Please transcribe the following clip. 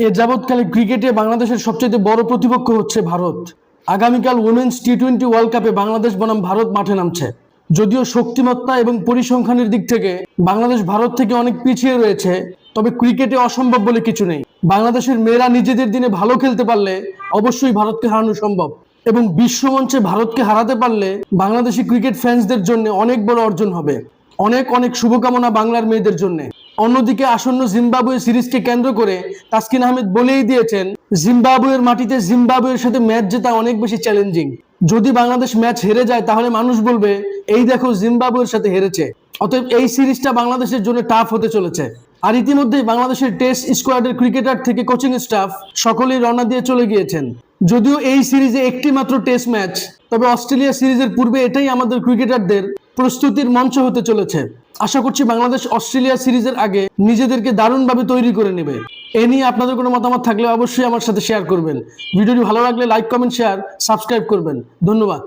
এ যাবৎকালে ক্রিকেটে বাংলাদেশের সবচেয়ে বড় প্রতিপক্ষ হচ্ছে ভারত। আগামীকাল উইমেন্স টি-20 ওয়ার্ল্ড কাপে বাংলাদেশ বনাম ভারত মাঠে নামছে। যদিও শক্তিমত্তা এবং পরিসংখ্যানের দিক থেকে বাংলাদেশ ভারত থেকে অনেক পিছিয়ে রয়েছে, তবে ক্রিকেটে অসম্ভব বলে কিছু নেই। বাংলাদেশের মেয়েরা নিজেদের দিনে ভালো খেলতে পারলে অবশ্যই ভারতকে হারানো সম্ভব, এবং বিশ্বমঞ্চে ভারতকে হারাতে পারলে বাংলাদেশি ক্রিকেট ফ্যান্সদের জন্য অনেক বড় অর্জন হবে। অনেক অনেক শুভকামনা বাংলার মেয়েদের জন্য। অন্যদিকে আসন্ন জিম্বাবুয়ে সিরিজকে কেন্দ্র করে তাসকিন আহমেদ বলেই দিয়েছেন, জিম্বাবুয়ের মাটিতে জিম্বাবুয়ের সাথে ম্যাচ জেতা অনেক বেশি চ্যালেঞ্জিং। যদি বাংলাদেশ ম্যাচ হেরে যায় তাহলে মানুষ বলবে এই দেখো জিম্বাবুয়ের সাথে হেরেছে। অতএব এই সিরিজটা বাংলাদেশের জন্য টাফ হতে চলেছে। আর ইতিমধ্যেই বাংলাদেশের টেস্ট স্কোয়াডের ক্রিকেটার থেকে কোচিং স্টাফ সকলেই রওনা দিয়ে চলে গিয়েছেন। যদিও এই সিরিজে একটি মাত্র টেস্ট ম্যাচ, তবে অস্ট্রেলিয়া সিরিজের পূর্বে এটাই আমাদের ক্রিকেটারদের প্রস্তুতির মঞ্চ হতে চলেছে। আশা করছি বাংলাদেশ অস্ট্রেলিয়া সিরিজের আগে নিজেদেরকে দারুণভাবে তৈরি করে নেবে। এ নিয়ে আপনাদের কোনো মতামত থাকলে অবশ্যই আমার সাথে শেয়ার করবেন। ভিডিওটি ভালো লাগলে লাইক, কমেন্ট, শেয়ার, সাবস্ক্রাইব করবেন। ধন্যবাদ।